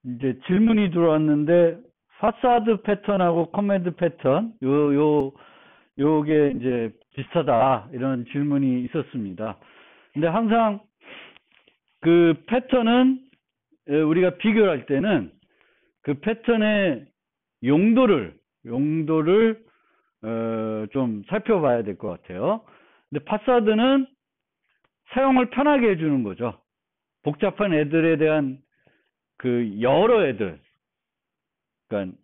이제 질문이 들어왔는데, 파사드 패턴하고 커맨드 패턴, 요게 이제 비슷하다, 이런 질문이 있었습니다. 근데 항상 그 패턴은 우리가 비교를 할 때는 그 패턴의 용도를 좀 살펴봐야 될 것 같아요. 근데 파사드는 사용을 편하게 해주는 거죠. 복잡한 애들에 대한 그 여러 애들, 그러니까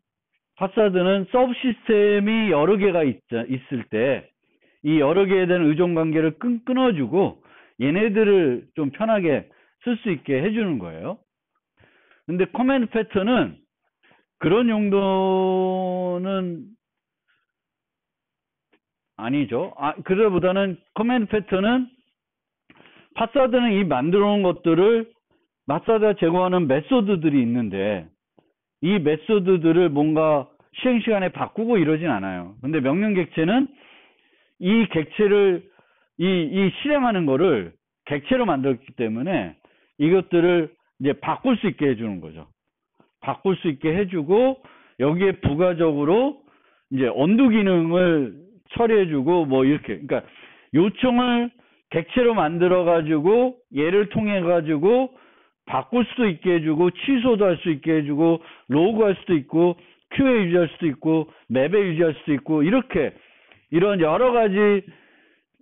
파사드는 서브 시스템이 여러 개가 있을 때 이 여러 개에 대한 의존 관계를 끊어주고 얘네들을 좀 편하게 쓸 수 있게 해주는 거예요. 근데 커맨드 패턴은 그런 용도는 아니죠. 그거보다는 커맨드 패턴은 파사드는 이 만들어 놓은 것들을 파사드가 제공하는 메소드들이 있는데 이 메소드들을 뭔가 시행 시간에 바꾸고 이러진 않아요. 근데 명령 객체는 이 객체를 이 실행하는 거를 객체로 만들었기 때문에 이것들을 이제 바꿀 수 있게 해주는 거죠. 바꿀 수 있게 해주고 여기에 부가적으로 이제 언두 기능을 처리해주고 뭐 이렇게, 그러니까 요청을 객체로 만들어 가지고 얘를 통해 가지고 바꿀 수도 있게 해주고 취소도 할 수 있게 해주고 로그할 수도 있고 큐에 유지할 수도 있고 맵에 유지할 수도 있고 이렇게 이런 여러 가지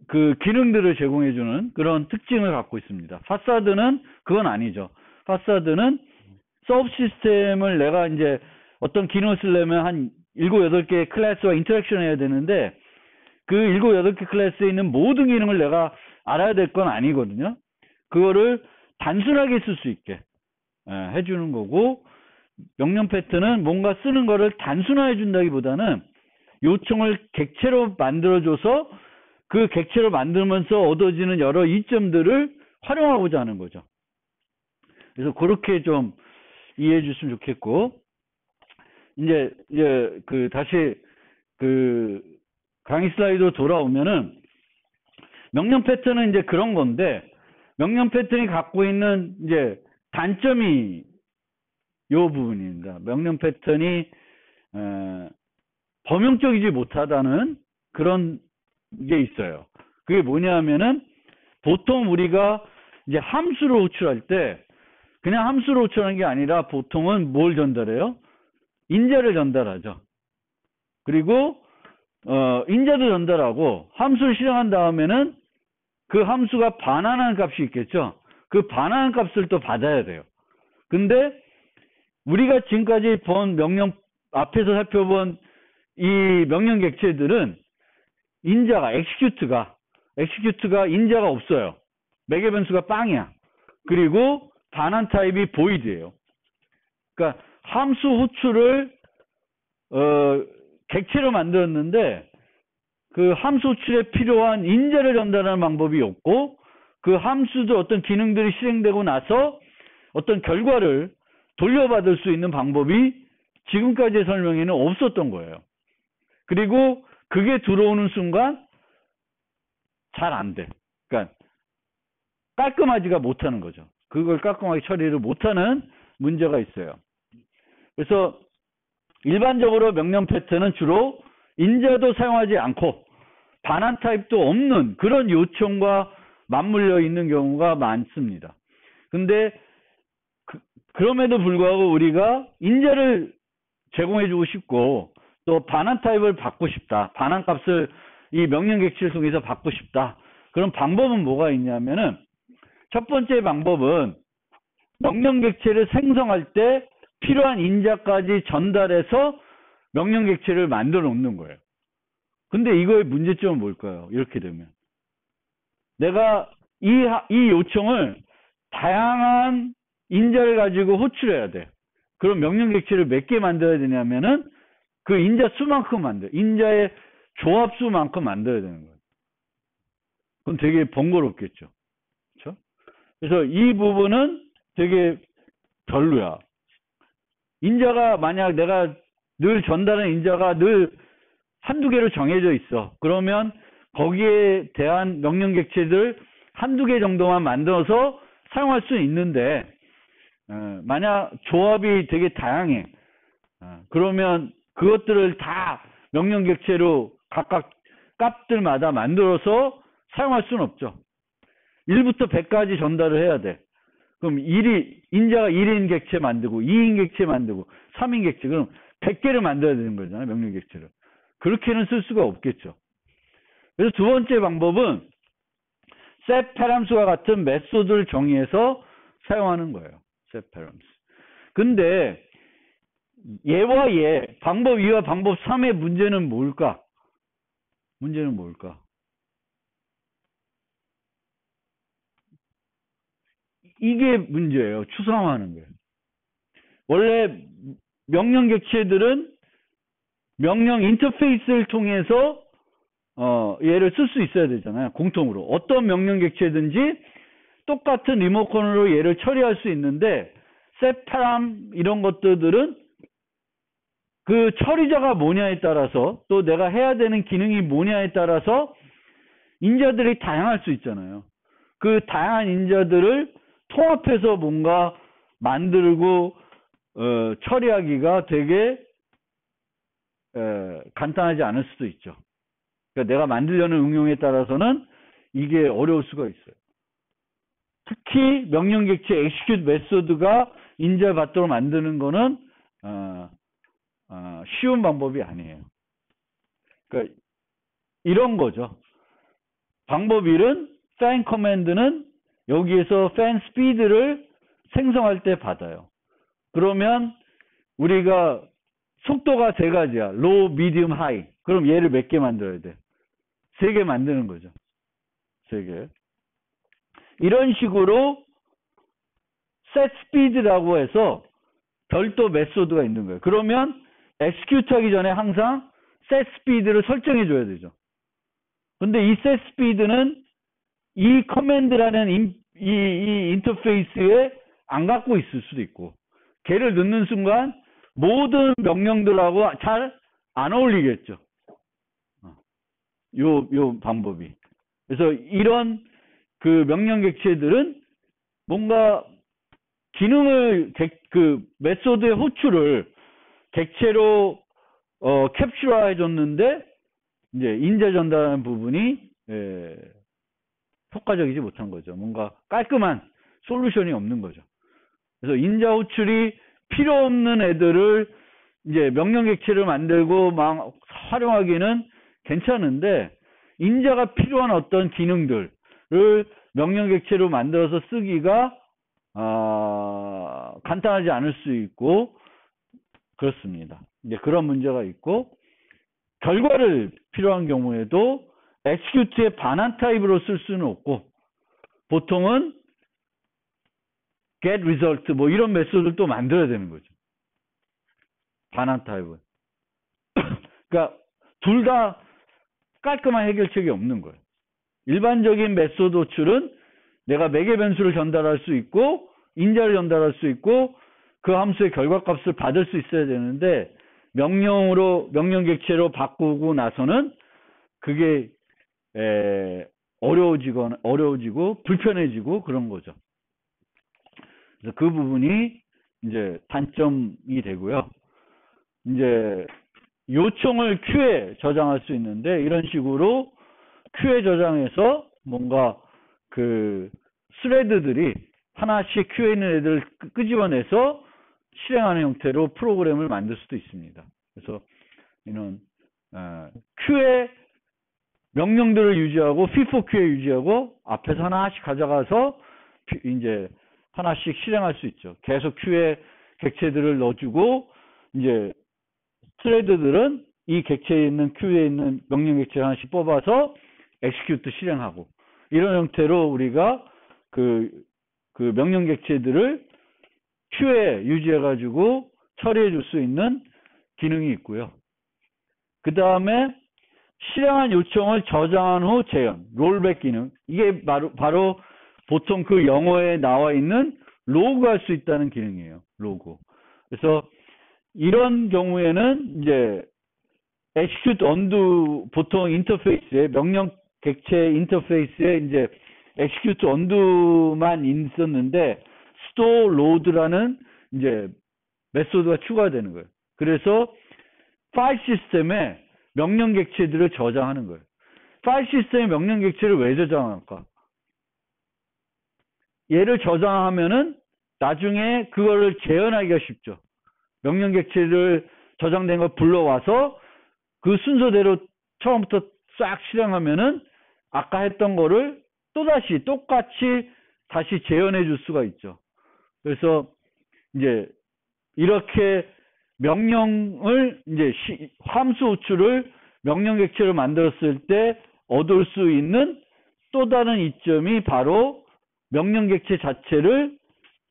그 기능들을 제공해주는 그런 특징을 갖고 있습니다. 파사드는 그건 아니죠. 파사드는 서브 시스템을 내가 이제 어떤 기능을 쓰려면 한 7, 8개의 클래스와 인터랙션 해야 되는데 그 7, 8개 클래스에 있는 모든 기능을 내가 알아야 될 건 아니거든요. 그거를 단순하게 쓸 수 있게 해주는 거고, 명령 패턴은 뭔가 쓰는 거를 단순화해 준다기보다는 요청을 객체로 만들어줘서 그 객체로 만들면서 얻어지는 여러 이점들을 활용하고자 하는 거죠. 그래서 그렇게 좀 이해해 주시면 좋겠고, 이제 다시 강의 슬라이드로 돌아오면은 명령 패턴은 이제 그런 건데, 명령 패턴이 갖고 있는 이제 단점이 요 부분입니다. 명령 패턴이 범용적이지 못하다는 그런 게 있어요. 그게 뭐냐면은 보통 우리가 이제 함수를 호출할 때 그냥 함수를 호출하는 게 아니라 보통은 뭘 전달해요? 인자를 전달하죠. 그리고 인자도 전달하고 함수를 실행한 다음에는 그 함수가 반환하는 값이 있겠죠. 그 반환하는 값을 또 받아야 돼요. 근데 우리가 지금까지 본 명령 앞에서 살펴본 이 명령 객체들은 인자가 엑시큐트가 인자가 없어요. 매개 변수가 빵이야. 그리고 반환 타입이 보이드예요. 그러니까 함수 호출을 객체로 만들었는데 그 함수 호출에 필요한 인자를 전달하는 방법이 없고 그 함수도 어떤 기능들이 실행되고 나서 어떤 결과를 돌려받을 수 있는 방법이 지금까지의 설명에는 없었던 거예요. 그리고 그게 들어오는 순간 잘 안 돼. 그러니까 깔끔하지가 못하는 거죠. 그걸 깔끔하게 처리를 못하는 문제가 있어요. 그래서 일반적으로 명령 패턴은 주로 인자도 사용하지 않고 반환 타입도 없는 그런 요청과 맞물려 있는 경우가 많습니다. 근데 그럼에도 불구하고 우리가 인자를 제공해주고 싶고 또 반환 타입을 받고 싶다. 반환 값을 이 명령 객체를 통해서 받고 싶다. 그런 방법은 뭐가 있냐면은 첫 번째 방법은 명령 객체를 생성할 때 필요한 인자까지 전달해서 명령 객체를 만들어 놓는 거예요. 근데 이거의 문제점은 뭘까요? 이렇게 되면 내가 이 요청을 다양한 인자를 가지고 호출해야 돼. 그럼 명령 객체를 몇 개 만들어야 되냐면은 그 인자 수만큼 인자의 조합 수만큼 만들어야 되는 거예요. 그건 되게 번거롭겠죠. 그렇죠? 그래서 이 부분은 되게 별로야. 인자가 만약 내가 늘 전달하는 인자가 늘 한두 개로 정해져 있어. 그러면 거기에 대한 명령 객체들 한두 개 정도만 만들어서 사용할 수 있는데 만약 조합이 되게 다양해. 그러면 그것들을 다 명령 객체로 각각 값들마다 만들어서 사용할 수는 없죠. 1부터 100까지 전달을 해야 돼. 그럼 인자가 1인 객체 만들고 2인 객체 만들고 3인 객체, 그럼 100개를 만들어야 되는 거잖아요. 명령 객체를. 그렇게는 쓸 수가 없겠죠. 그래서 두 번째 방법은 set params와 같은 메소드를 정의해서 사용하는 거예요. set params. 근데 얘와 얘, 방법 2와 방법 3의 문제는 뭘까? 문제는 뭘까? 이게 문제예요. 추상화하는 거예요. 원래 명령 객체들은 명령 인터페이스를 통해서 얘를 쓸 수 있어야 되잖아요. 공통으로. 어떤 명령 객체든지 똑같은 리모컨으로 얘를 처리할 수 있는데 set param 이런 것들은 그 처리자가 뭐냐에 따라서 또 내가 해야 되는 기능이 뭐냐에 따라서 인자들이 다양할 수 있잖아요. 그 다양한 인자들을 통합해서 뭔가 만들고 처리하기가 되게 간단하지 않을 수도 있죠. 그러니까 내가 만들려는 응용에 따라서는 이게 어려울 수가 있어요. 특히 명령 객체 execute 메소드가 인자를 받도록 만드는 거는 쉬운 방법이 아니에요. 그러니까 이런 거죠. 방법 1은 fan command는 여기에서 fan speed를 생성할 때 받아요. 그러면 우리가 속도가 세 가지야. low, medium, high. 그럼 얘를 몇 개 만들어야 돼? 3개 만드는 거죠. 3개. 이런 식으로 set speed라고 해서 별도 메소드가 있는 거예요. 그러면 execute 하기 전에 항상 set speed를 설정해 줘야 되죠. 근데 이 set speed는 이 커맨드라는 이 인터페이스에 안 갖고 있을 수도 있고, 걔를 넣는 순간 모든 명령들하고 잘 안 어울리겠죠. 요 방법이. 그래서 이런 그 명령 객체들은 뭔가 기능을 그 메소드의 호출을 객체로 캡슐화 해줬는데 이제 인자 전달하는 부분이 효과적이지 못한 거죠. 뭔가 깔끔한 솔루션이 없는 거죠. 그래서 인자 호출이 필요 없는 애들을 이제 명령 객체를 만들고 막 활용하기는 괜찮은데, 인자가 필요한 어떤 기능들을 명령 객체로 만들어서 쓰기가 간단하지 않을 수 있고 그렇습니다. 이제 그런 문제가 있고, 결과를 필요한 경우에도 execute의 반환 타입으로 쓸 수는 없고, 보통은 get result 뭐 이런 메소드를 또 만들어야 되는 거죠. 반환 타입은. 그러니까 둘 다 깔끔한 해결책이 없는 거예요. 일반적인 메소드 호출은 내가 매개 변수를 전달할 수 있고 인자를 전달할 수 있고 그 함수의 결과값을 받을 수 있어야 되는데, 명령 객체로 바꾸고 나서는 그게 어려워지고 불편해지고 그런 거죠. 그래서 그 부분이 이제 단점이 되고요. 이제 요청을 Q에 저장할 수 있는데, 이런 식으로 Q에 저장해서 뭔가 그 스레드들이 하나씩 Q에 있는 애들을 끄집어내서 실행하는 형태로 프로그램을 만들 수도 있습니다. 그래서 이런 Q에 명령들을 유지하고 FIFO Q에 유지하고 앞에서 하나씩 가져가서 이제 하나씩 실행할 수 있죠. 계속 Q에 객체들을 넣어주고 이제 스레드들은 이 객체에 있는 Q에 있는 명령 객체 하나씩 뽑아서 execute 실행하고, 이런 형태로 우리가 그 명령 객체들을 Q에 유지해 가지고 처리해 줄 수 있는 기능이 있고요. 그 다음에 실행한 요청을 저장한 후 재현, 롤백 기능. 이게 바로 보통 그 영어에 나와 있는 로그 할 수 있다는 기능이에요. 로그. 그래서 이런 경우에는 이제 execute undo, 보통 인터페이스에 명령 객체 인터페이스에 이제 execute undo만 있었는데 store load라는 이제 메소드가 추가되는 거예요. 그래서 파일 시스템에 명령 객체들을 저장하는 거예요. 파일 시스템의 명령 객체를 왜 저장할까? 얘를 저장하면은 나중에 그거를 재현하기가 쉽죠. 명령 객체를 저장된 걸 불러와서 그 순서대로 처음부터 싹 실행하면은 아까 했던 거를 또다시 똑같이 다시 재현해 줄 수가 있죠. 그래서 이제 이렇게 명령을 이제 함수 호출을 명령 객체를 만들었을 때 얻을 수 있는 또 다른 이점이 바로 명령 객체 자체를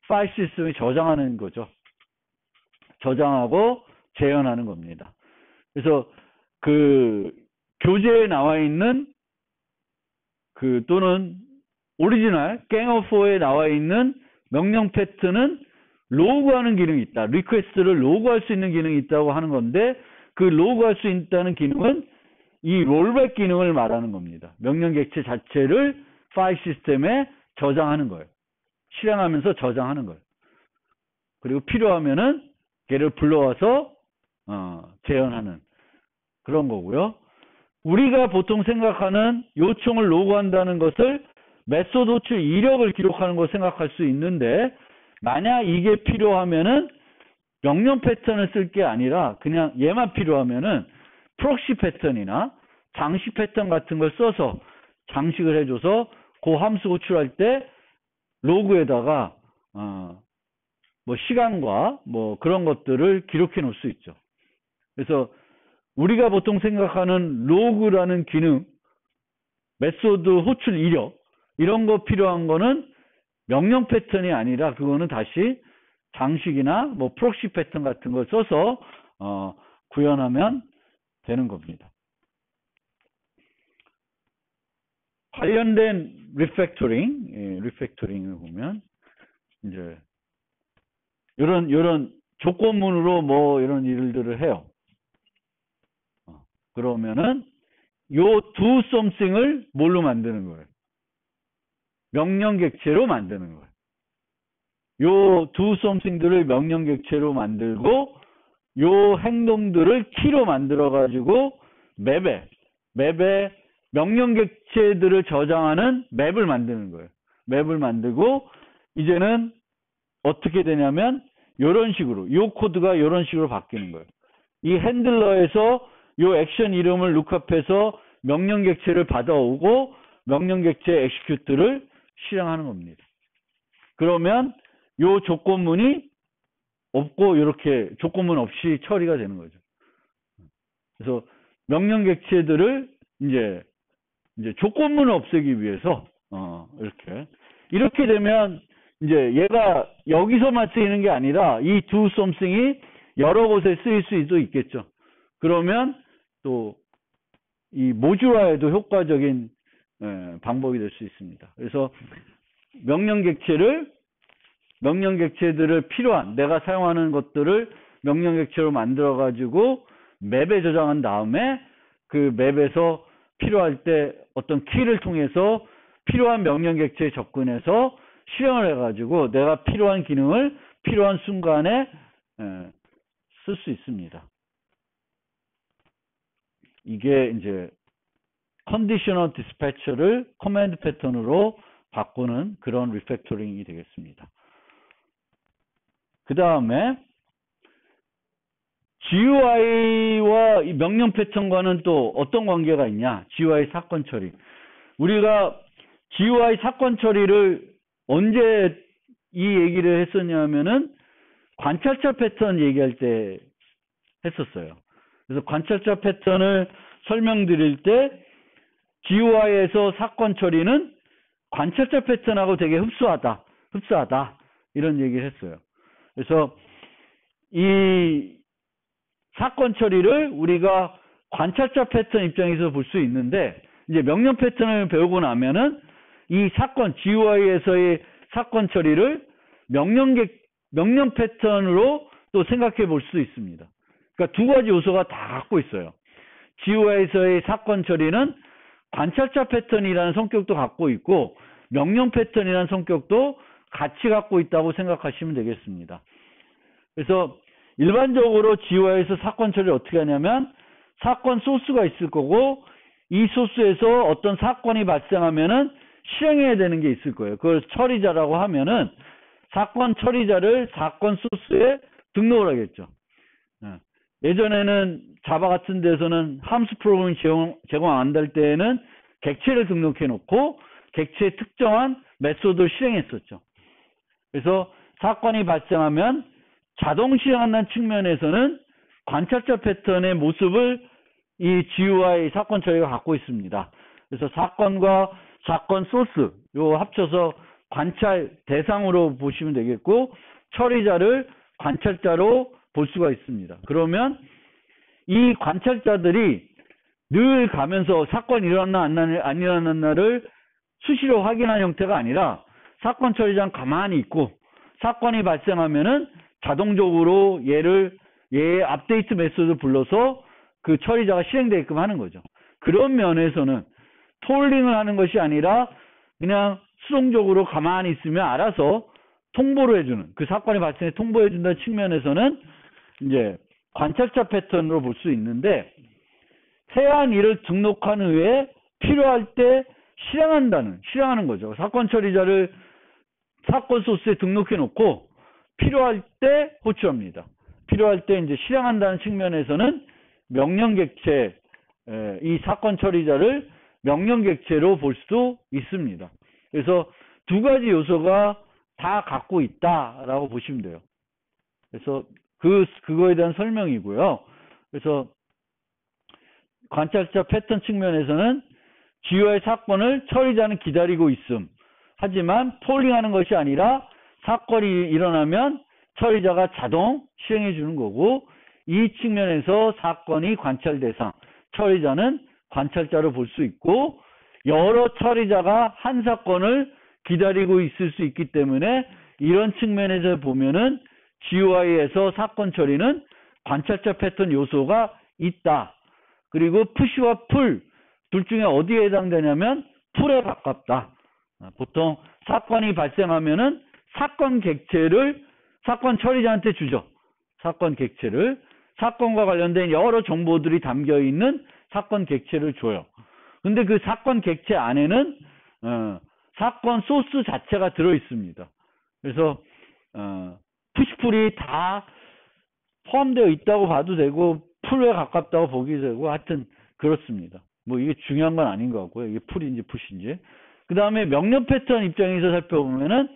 파일 시스템에 저장하는 거죠. 저장하고 재현하는 겁니다. 그래서 그 교재에 나와 있는 그 또는 오리지널 갱어4에 나와 있는 명령 패턴은 로그하는 기능이 있다. 리퀘스트를 로그할 수 있는 기능이 있다고 하는 건데 그 로그할 수 있다는 기능은 이 롤백 기능을 말하는 겁니다. 명령 객체 자체를 파일 시스템에 저장하는 거예요. 실행하면서 저장하는 거예요. 그리고 필요하면은 걔를 불러와서 재현하는 그런 거고요. 우리가 보통 생각하는 요청을 로그한다는 것을 메소드 호출 이력을 기록하는 걸 생각할 수 있는데 만약 이게 필요하면은 명령 패턴을 쓸 게 아니라 그냥 얘만 필요하면은 프록시 패턴이나 장식 패턴 같은 걸 써서 장식을 해줘서 그 함수 호출할 때 로그에다가 뭐 시간과 뭐 그런 것들을 기록해 놓을 수 있죠. 그래서 우리가 보통 생각하는 로그라는 기능, 메소드 호출 이력 이런 거 필요한 거는 명령 패턴이 아니라 그거는 다시 장식이나 뭐 프록시 패턴 같은 걸 써서 구현하면 되는 겁니다. 관련된 리팩토링을 보면 이제 이런 조건문으로 뭐 이런 일들을 해요. 그러면은 요 do something을 뭘로 만드는 거예요? 명령 객체로 만드는 거예요. 요 do something들을 명령 객체로 만들고 요 행동들을 키로 만들어 가지고 맵에 명령 객체들을 저장하는 맵을 만드는 거예요. 맵을 만들고 이제는 어떻게 되냐면 이런 식으로 요 코드가 이런 식으로 바뀌는 거예요. 이 핸들러에서 요 액션 이름을 룩업해서 명령 객체를 받아오고 명령 객체 execute를 실행하는 겁니다. 그러면 요 조건문이 없고 이렇게 조건문 없이 처리가 되는 거죠. 그래서 명령 객체들을 이제 조건문을 없애기 위해서 이렇게 되면 이제 얘가 여기서만 쓰이는 게 아니라 이 do something이 여러 곳에 쓰일 수도 있겠죠. 그러면 또 이 모듈화에도 효과적인 방법이 될 수 있습니다. 그래서 명령 객체들을 필요한 내가 사용하는 것들을 명령 객체로 만들어 가지고 맵에 저장한 다음에 그 맵에서 필요할 때 어떤 키를 통해서 필요한 명령 객체에 접근해서 실행을 해 가지고 내가 필요한 기능을 필요한 순간에 쓸 수 있습니다. 이게 이제 컨디셔널 디스패처를 커맨드 패턴으로 바꾸는 그런 리팩토링이 되겠습니다. 그 다음에 GUI와 이 명령 패턴과는 또 어떤 관계가 있냐? GUI 사건 처리. 우리가 GUI 사건 처리를 언제 이 얘기를 했었냐면은 관찰자 패턴 얘기할 때 했었어요. 그래서 관찰자 패턴을 설명드릴 때 GUI에서 사건 처리는 관찰자 패턴하고 되게 흡사하다 이런 얘기를 했어요. 그래서 이 사건 처리를 우리가 관찰자 패턴 입장에서 볼 수 있는데 이제 명령 패턴을 배우고 나면은 이 사건 GUI에서의 사건 처리를 명령 패턴으로 또 생각해 볼 수 있습니다. 그러니까 두 가지 요소가 다 갖고 있어요. GUI에서의 사건 처리는 관찰자 패턴이라는 성격도 갖고 있고 명령 패턴이라는 성격도 같이 갖고 있다고 생각하시면 되겠습니다. 그래서 일반적으로 GUI에서 사건 처리를 어떻게 하냐면 사건 소스가 있을 거고 이 소스에서 어떤 사건이 발생하면은 실행해야 되는 게 있을 거예요. 그걸 처리자라고 하면은 사건 처리자를 사건 소스에 등록을 하겠죠. 예전에는 자바 같은 데서는 함수 프로그램이 제공 안 될 때에는 객체를 등록해 놓고 객체의 특정한 메소드를 실행했었죠. 그래서 사건이 발생하면 자동 실행한다는 측면에서는 관찰자 패턴의 모습을 이 GUI 사건 처리가 갖고 있습니다. 그래서 사건과 사건 소스 요 합쳐서 관찰 대상으로 보시면 되겠고 처리자를 관찰자로 볼 수가 있습니다. 그러면 이 관찰자들이 늘 가면서 사건이 일어났나 안 일어났나를 수시로 확인하는 형태가 아니라 사건 처리자는 가만히 있고 사건이 발생하면은 자동적으로 얘의 업데이트 메소드를 불러서 그 처리자가 실행되게끔 하는 거죠. 그런 면에서는 톨링을 하는 것이 아니라 그냥 수동적으로 가만히 있으면 알아서 통보를 해주는, 그 사건이 발생해 통보해준다는 측면에서는 이제 관찰자 패턴으로 볼 수 있는데, 해안 일을 등록한 후에 필요할 때 실행하는 거죠. 사건 처리자를 사건 소스에 등록해 놓고 필요할 때 호출합니다. 필요할 때 이제 실행한다는 측면에서는 명령 객체, 이 사건 처리자를 명령 객체로 볼 수 있습니다. 그래서 두 가지 요소가 다 갖고 있다라고 보시면 돼요. 그래서 그거에 대한 설명이고요. 그래서 관찰자 패턴 측면에서는 GUI 사건을 처리자는 기다리고 있음. 하지만 폴링하는 것이 아니라 사건이 일어나면 처리자가 자동 실행해 주는 거고, 이 측면에서 사건이 관찰 대상, 처리자는 관찰자로 볼 수 있고, 여러 처리자가 한 사건을 기다리고 있을 수 있기 때문에 이런 측면에서 보면은 GUI에서 사건 처리는 관찰자 패턴 요소가 있다. 그리고 푸시와 풀 둘 중에 어디에 해당되냐면 풀에 가깝다. 보통 사건이 발생하면은 사건 객체를 사건 처리자한테 주죠. 사건 객체를 사건과 관련된 여러 정보들이 담겨 있는 사건 객체를 줘요. 근데 그 사건 객체 안에는 사건 소스 자체가 들어 있습니다. 그래서 푸시풀이 다 포함되어 있다고 봐도 되고 풀에 가깝다고 보기도 되고 하여튼 그렇습니다. 뭐 이게 중요한 건 아닌 것 같고요. 이게 풀인지 푸시인지. 그 다음에 명령 패턴 입장에서 살펴보면은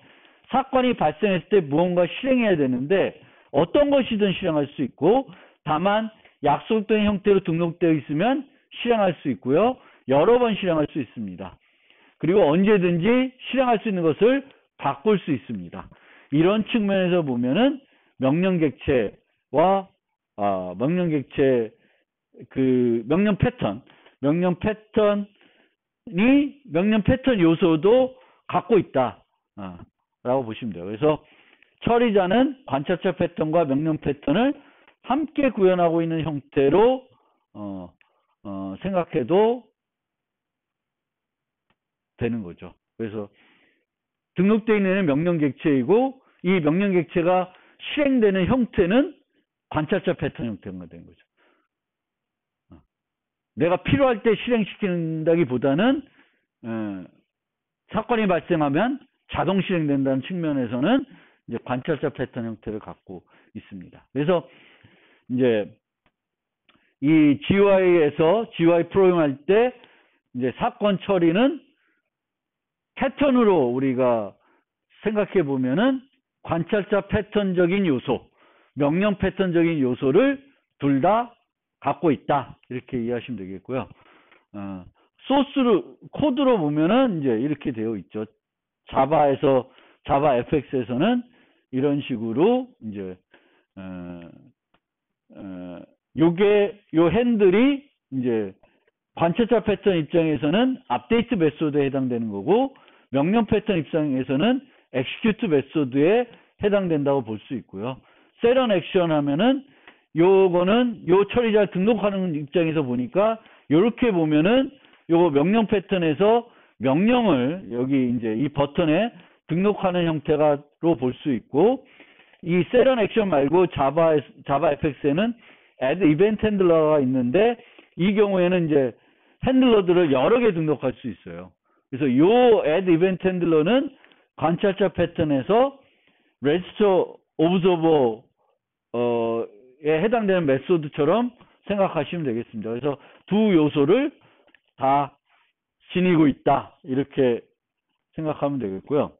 사건이 발생했을 때 무언가 실행해야 되는데 어떤 것이든 실행할 수 있고, 다만 약속된 형태로 등록되어 있으면 실행할 수 있고요. 여러 번 실행할 수 있습니다. 그리고 언제든지 실행할 수 있는 것을 바꿀 수 있습니다. 이런 측면에서 보면은 명령 객체와 명령 패턴이 명령 패턴 요소도 갖고 있다. 라고 보시면 돼요. 그래서 처리자는 관찰자 패턴과 명령 패턴을 함께 구현하고 있는 형태로 생각해도 되는 거죠. 그래서 등록되어 있는 명령 객체이고 이 명령 객체가 실행되는 형태는 관찰자 패턴 형태가 되는 거죠. 내가 필요할 때 실행시킨다기보다는 사건이 발생하면 자동 실행된다는 측면에서는 이제 관찰자 패턴 형태를 갖고 있습니다. 그래서 이제 이 GUI에서 GUI 프로그램할 때 이제 사건 처리는 패턴으로 우리가 생각해 보면은 관찰자 패턴적인 요소, 명령 패턴적인 요소를 둘 다 갖고 있다. 이렇게 이해하시면 되겠고요. 코드로 보면은 이제 이렇게 되어 있죠. 자바 FX에서는 이런 식으로 이제 요 핸들이 이제 관찰자 패턴 입장에서는 업데이트 메소드에 해당되는 거고, 명령 패턴 입장에서는 execute 메소드에 해당된다고 볼 수 있고요. 셋온 액션 하면은 요거는 요 처리자 등록하는 입장에서 보니까 요렇게 보면은 요거 명령 패턴에서 명령을 여기 이제 이 버튼에 등록하는 형태로 볼 수 있고, 이 셋온 액션 말고 자바 FX에는 add event handler가 있는데, 이 경우에는 이제 핸들러들을 여러 개 등록할 수 있어요. 그래서 요 add event handler는 관찰자 패턴에서 register observer에 해당되는 메소드처럼 생각하시면 되겠습니다. 그래서 두 요소를 다 지니고 있다, 이렇게 생각하면 되겠고요.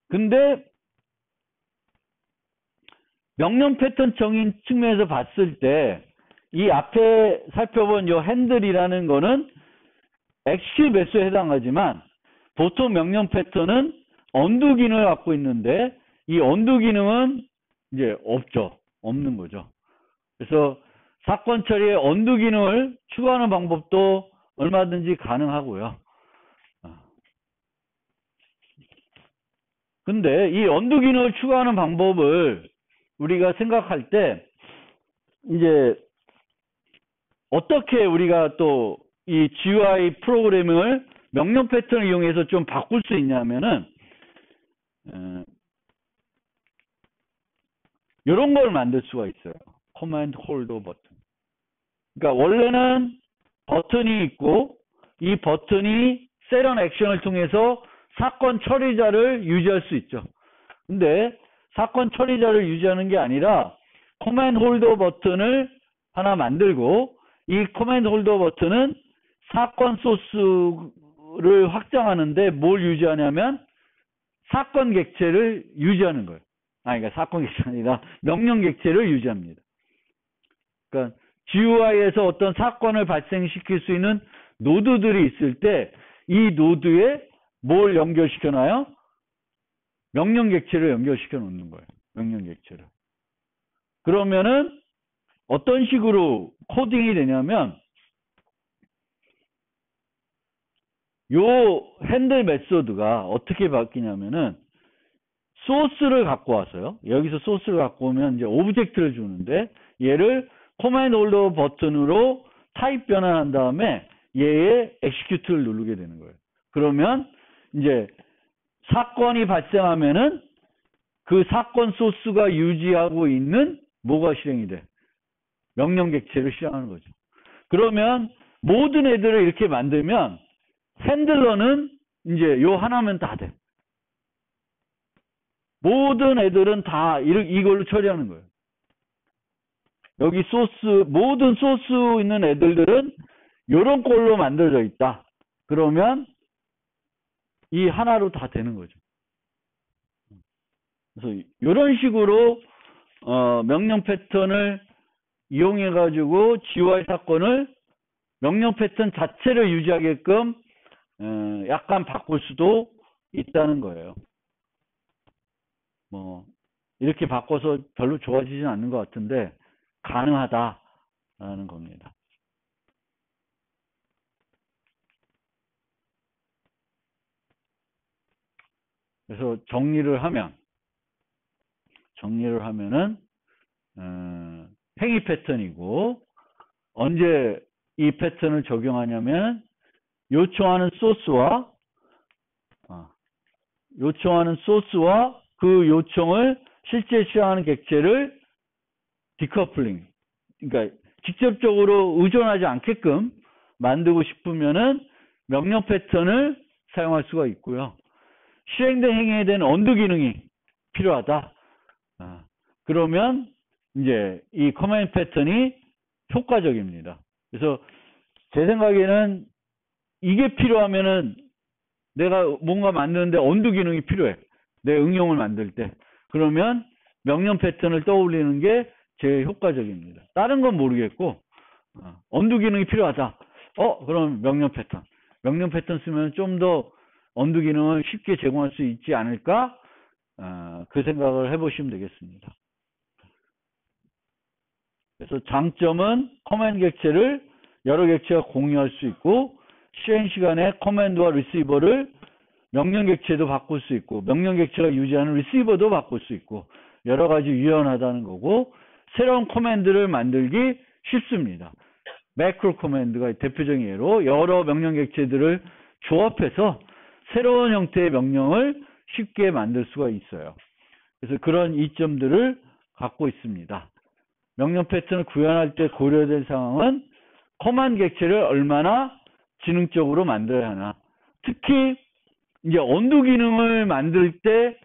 근데 명령 패턴적인 측면에서 봤을 때 이 앞에 살펴본 요 핸들이라는 거는 엑시 매수에 해당하지만, 보통 명령 패턴은 언두 기능을 갖고 있는데 이 언두 기능은 이제 없는 거죠. 그래서 사건 처리에 언두 기능을 추가하는 방법도 얼마든지 가능하고요. 근데 이 언두 기능을 추가하는 방법을 우리가 생각할 때 이제 어떻게 우리가 또 이 GUI 프로그래밍을 명령 패턴을 이용해서 좀 바꿀 수 있냐면은 이런 걸 만들 수가 있어요. 커맨드 홀더 버튼. 그러니까 원래는 버튼이 있고 이 버튼이 셋온 액션을 통해서 사건 처리자를 유지할 수 있죠. 근데 사건 처리자를 유지하는 게 아니라 커맨드 홀더 버튼을 하나 만들고, 이 커맨드 홀더 버튼은 사건 소스를 확장하는데 뭘 유지하냐면 사건 객체를 유지하는 거예요. 그러니까 사건 객체가 아니라 명령 객체를 유지합니다. 그러니까 GUI에서 어떤 사건을 발생시킬 수 있는 노드들이 있을 때 이 노드에 뭘 연결시켜놔요? 명령 객체를 연결시켜 놓는 거예요. 명령 객체를. 그러면은 어떤 식으로 코딩이 되냐면, 요 핸들 메소드가 어떻게 바뀌냐면은 소스를 갖고 와서요. 여기서 소스를 갖고 오면 이제 오브젝트를 주는데, 얘를 커맨드 홀더 버튼으로 타입 변환한 다음에 얘의 execute를 누르게 되는 거예요. 그러면 이제 사건이 발생하면은 그 사건 소스가 유지하고 있는 뭐가 실행이 돼? 명령 객체를 실행하는 거죠. 그러면 모든 애들을 이렇게 만들면 핸들러는 이제 요 하나면 다 돼. 모든 애들은 다 이걸로 처리하는 거예요. 여기 모든 소스 있는 애들은 요런 꼴로 만들어져 있다. 그러면 이 하나로 다 되는 거죠. 그래서 이런 식으로 명령 패턴을 이용해 가지고 GUI 사건을 명령 패턴 자체를 유지하게끔 약간 바꿀 수도 있다는 거예요. 뭐 이렇게 바꿔서 별로 좋아지진 않는 것 같은데 가능하다라는 겁니다. 그래서 정리를 하면은 행위 패턴이고, 언제 이 패턴을 적용하냐면 요청하는 소스와 그 요청을 실제 실행하는 객체를 디커플링, 그러니까 직접적으로 의존하지 않게끔 만들고 싶으면은 명령 패턴을 사용할 수가 있고요. 실행된 행위에 대한 언두 기능이 필요하다. 그러면 이제 이 커맨드 패턴이 효과적입니다. 그래서 제 생각에는 이게 필요하면은 내가 뭔가 만드는데 언두 기능이 필요해. 내 응용을 만들 때. 그러면 명령 패턴을 떠올리는 게 제일 효과적입니다. 다른 건 모르겠고 언두 기능이 필요하다. 그럼 명령 패턴 쓰면 좀 더 언두 기능을 쉽게 제공할 수 있지 않을까? 그 생각을 해보시면 되겠습니다. 그래서 장점은 커맨드 객체를 여러 객체가 공유할 수 있고, 실행 시간에 커맨드와 리시버를 명령 객체도 바꿀 수 있고, 명령 객체가 유지하는 리시버도 바꿀 수 있고, 여러 가지 유연하다는 거고, 새로운 커맨드를 만들기 쉽습니다. 매크로 커맨드가 대표적인 예로 여러 명령 객체들을 조합해서 새로운 형태의 명령을 쉽게 만들 수가 있어요. 그래서 그런 이점들을 갖고 있습니다. 명령 패턴을 구현할 때 고려될 상황은 커맨드 객체를 얼마나 지능적으로 만들어야 하나. 특히 이제 언두 기능을 만들 때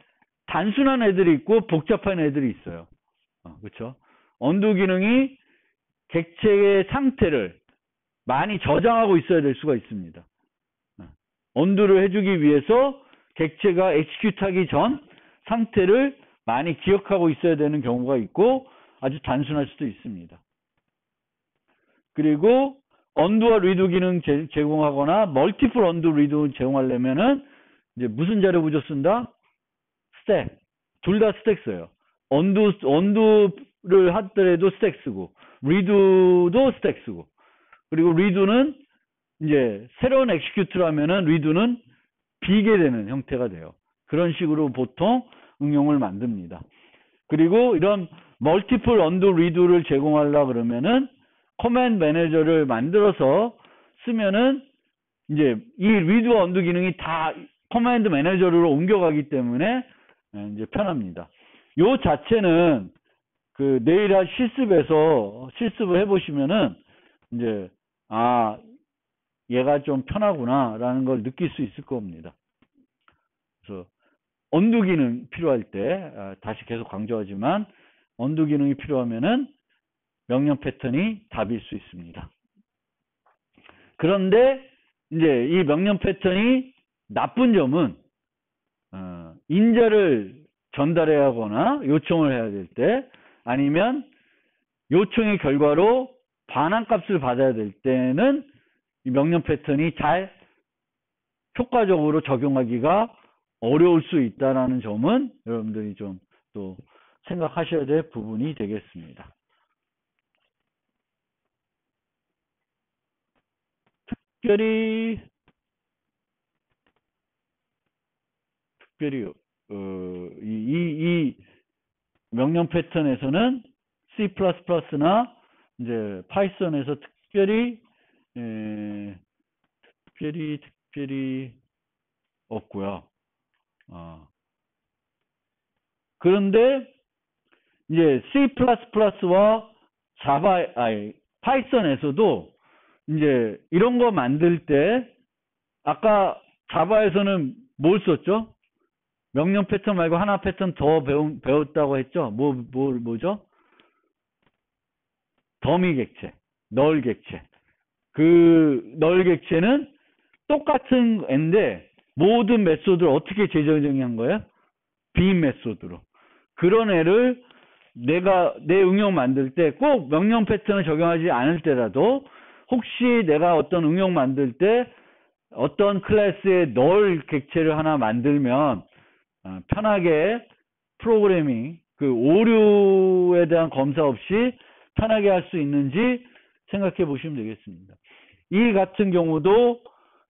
단순한 애들이 있고 복잡한 애들이 있어요. 그렇죠? 언두 기능이 객체의 상태를 많이 저장하고 있어야 될 수가 있습니다. 언두를 해주기 위해서 객체가 엑시큐트 하기 전 상태를 많이 기억하고 있어야 되는 경우가 있고 아주 단순할 수도 있습니다. 그리고 언두와 리드 기능 제공하거나 멀티플 언두 리드 제공하려면은 이제 무슨 자료 구조 쓴다? 스택. 둘 다 스택 써요. 언두를 하더라도 스택 쓰고 리드도 스택 쓰고 그리고 리드는 이제 새로운 엑시큐트를 하면은 리드는 비게 되는 형태가 돼요. 그런 식으로 보통 응용을 만듭니다. 그리고 이런 멀티플 언두 리드를 제공하려고 그러면은 커맨드 매니저를 만들어서 쓰면은 이제 이 리드와 언두 기능이 다 커맨드 매니저로 옮겨가기 때문에 이제 편합니다. 요 자체는 그 내일 할 실습에서 실습을 해보시면은 이제 얘가 좀 편하구나라는 걸 느낄 수 있을 겁니다. 그래서 언두 기능 필요할 때 다시 계속 강조하지만 언두 기능이 필요하면은 명령 패턴이 답일 수 있습니다. 그런데 이제 이 명령 패턴이 나쁜 점은 인자를 전달해야 하거나 요청을 해야 될 때 아니면 요청의 결과로 반환값을 받아야 될 때는 이 명령 패턴이 잘 효과적으로 적용하기가 어려울 수 있다는 점은 여러분들이 좀 또 생각하셔야 될 부분이 되겠습니다. 특별히 이 명령 패턴에서는 C++나 이제 파이썬에서 특별히 없고요. 그런데 이제 C++와 자바, 파이썬에서도 이제 이런 거 만들 때 아까 자바에서는 뭘 썼죠? 명령 패턴 말고 하나 패턴 더 배웠다고 했죠? 뭐죠? 더미 객체, 널 객체. 그 널 객체는 똑같은 애인데 모든 메소드를 어떻게 재정의한 거예요? 빈 메소드로. 그런 애를 내가 내 응용 만들 때 꼭 명령 패턴을 적용하지 않을 때라도 혹시 내가 어떤 응용 만들 때 어떤 클래스의 널 객체를 하나 만들면 편하게 프로그래밍 그 오류에 대한 검사 없이 편하게 할 수 있는지 생각해 보시면 되겠습니다. 이 같은 경우도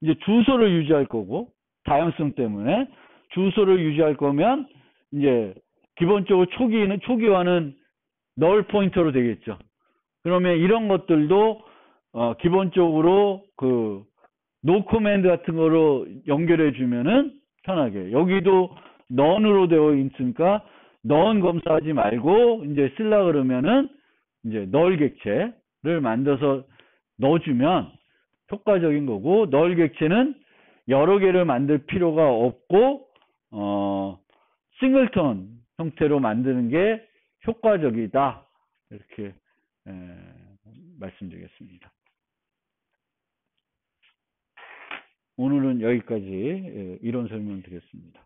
이제 주소를 유지할 거고 다양성 때문에 주소를 유지할 거면 이제 기본적으로 초기화는 널 포인터로 되겠죠. 그러면 이런 것들도 기본적으로 그 노 코맨드 같은 거로 연결해 주면은 편하게 여기도 none으로 되어 있으니까 none 검사하지 말고 이제 쓰려 그러면은 이제 널 객체를 만들어서 넣어주면 효과적인 거고 널 객체는 여러 개를 만들 필요가 없고 싱글턴 형태로 만드는 게 효과적이다 이렇게 말씀드리겠습니다. 오늘은 여기까지 이론 설명 드렸습니다.